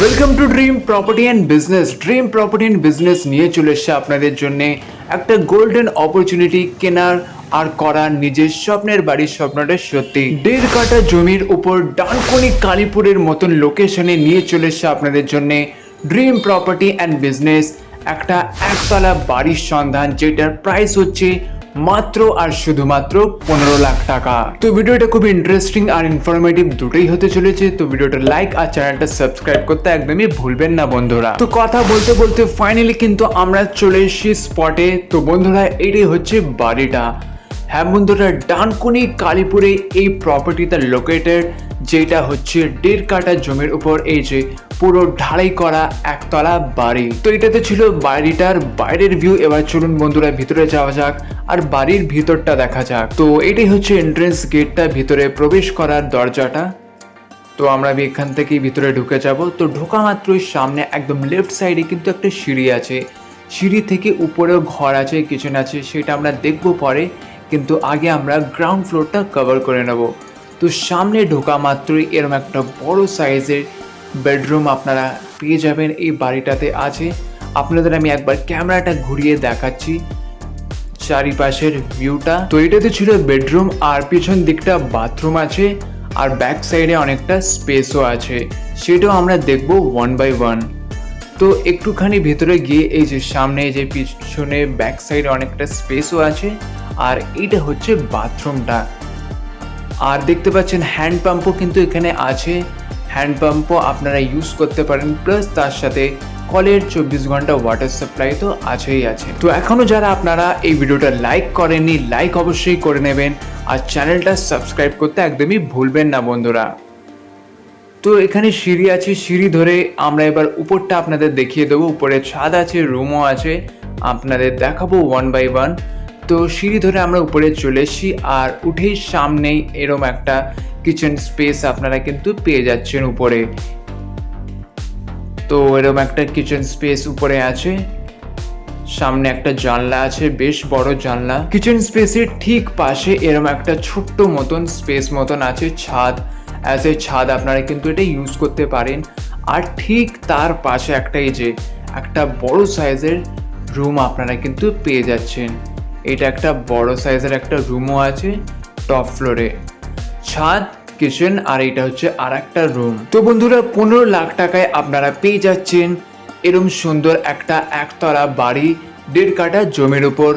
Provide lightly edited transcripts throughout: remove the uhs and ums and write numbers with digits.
Welcome to dream property and business নিয়ে চলে এসেছে আপনাদের জন্য একটা গোল্ডেন অপরচুনিটি কেনার আর করার নিজের স্বপ্নের বাড়ির স্বপ্নটা সত্যি 1.5 কাঠা জমির উপর ডানকুনি কালীপুরের মতন লোকেশনে নিয়ে চলে এসেছে আপনাদের জন্য ড্রিম প্রপার্টি অ্যান্ড বিজনেস একটা একতলা বাড়ির সন্ধান যেটার প্রাইস হচ্ছে মাত্র আর শুধুমাত্র 15 লাখ টাকা। তো ভিডিওটা খুব ইন্টারেস্টিং আর ইনফরমেটিভ দুটোই হতে চলেছে, তো ভিডিওটা লাইক আর চ্যানেলটা সাবস্ক্রাইব করতে একদমই ভুলবেন না বন্ধুরা। তো কথা বলতে বলতে ফাইনালি কিন্তু আমরা চলে এসেছি স্পটে। তো বন্ধুরা এটাই হচ্ছে বাড়িটা। হ্যাঁ বন্ধুরা, ডানকুনি কালীপুরে এই প্রপার্টিটা লোকেটেড, যেটা হচ্ছে 1.5 কাঠা জমির উপর এই যে পুরো ঢালাই করা একতলা বাড়ি। তো এটাতে ছিল বাড়িটার বাইরের ভিউ। এবার চলুন বন্ধুরা ভিতরে যাওয়া যাক আর বাড়ির ভিতরটা দেখা যাক। তো এটাই হচ্ছে এন্ট্রেন্স গেটটা, ভিতরে প্রবেশ করার দরজাটা। তো আমরা এখান থেকেই ভিতরে ঢুকে যাব। তো ঢোকা মাত্রই সামনে একদম লেফট সাইডে কিন্তু একটা সিঁড়ি আছে। সিঁড়ি থেকে উপরেও ঘর আছে, কিচেন আছে, সেটা আমরা দেখবো পরে, কিন্তু আগে আমরা গ্রাউন্ড ফ্লোরটা কভার করে নেব। তো সামনে ঢোকা মাত্রই এরকম একটা বড় সাইজের বেডরুম আপনারা পেয়ে যাবেন এই বাড়িটাতে আছে। আপনাদের আমি একবার ক্যামেরাটা ঘুরিয়ে দেখাচ্ছি চারিপাশের ভিউটা। তো এটাতে ছিল বেডরুম আর পিছন দিকটা বাথরুম আছে আর ব্যাক সাইডে অনেকটা স্পেসও আছে, সেটাও আমরা দেখবো 1 বাই 1। তো একটুখানি ভেতরে গিয়ে এই যে সামনে যে পিছনে ব্যাক সাইডে অনেকটা স্পেসও আছে আর এইটা হচ্ছে বাথরুমটা। আর দেখতে পাচ্ছেন হ্যান্ড পাম্পও কিন্তু এখানে আছে, হ্যান্ড পাম্পও আপনারা ইউজ করতে পারেন, প্লাস তার সাথে কলের 24 ঘন্টা ওয়াটার সাপ্লাই তো আছেই আছে। তো এখনও যারা আপনারা এই ভিডিওটা লাইক করেননি, লাইক অবশ্যই করে নেবেন আর চ্যানেলটা সাবস্ক্রাইব করতে একদমই ভুলবেন না বন্ধুরা। তো এখানে সিঁড়ি আছে, সিঁড়ি ধরে আমরা এবার উপরটা আপনাদের দেখিয়ে দেবো। উপরে ছাদ আছে, রুমও আছে, আপনাদের দেখাবো 1 বাই 1। তো সিঁড়ি ধরে আমরা উপরে চলে এসেছি আর উঠেই সামনেই এরম একটা কিচেন স্পেস আপনারা কিন্তু পেয়ে যাচ্ছেন উপরে। তো এরম একটা কিচেন স্পেস উপরে আছে, সামনে একটা জানলা আছে, বেশ বড় জানলা। কিচেন স্পেসের ঠিক পাশে এরম একটা ছোট্ট মতন স্পেস মতন আছে, ছাদ। অ্যাজ এ ছাদ আপনারা কিন্তু এটা ইউজ করতে পারেন। আর ঠিক তার পাশে একটা এই যে একটা বড় সাইজের রুম আপনারা কিন্তু পেয়ে যাচ্ছেন। এটা একটা বড় সাইজের একটা রুমও আছে টপ ফ্লোরে, ছাদ, কিচেন আর এটা হচ্ছে আর একটা রুম। তো বন্ধুরা 15 লাখ টাকায় আপনারা পেয়ে যাচ্ছেন এরম সুন্দর একটা একতলা বাড়ি 1.5 কাঠা জমির উপর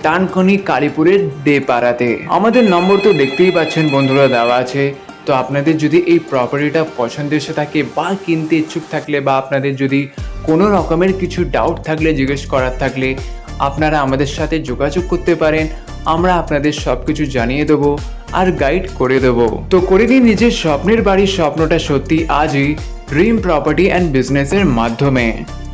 ডানকুনি কালীপুরের ডেপাড়াতে। আমাদের নম্বর তো দেখতেই পাচ্ছেন বন্ধুরা দেওয়া আছে। তো আপনাদের যদি এই প্রপার্টিটা পছন্দ এসে থাকে বা কিনতে ইচ্ছুক থাকলে বা আপনাদের যদি কোনো রকমের কিছু ডাউট থাকলে, জিজ্ঞেস করার থাকলে, আপনারা আমাদের সাথে যোগাযোগ করতে পারেন। আমরা আপনাদের সব কিছু জানিয়ে দেবো আর গাইড করে দেবো। তো করে দিন নিজের স্বপ্নের বাড়ির স্বপ্নটা সত্যি আজই ড্রিম প্রপার্টি অ্যান্ড বিজনেসের মাধ্যমে।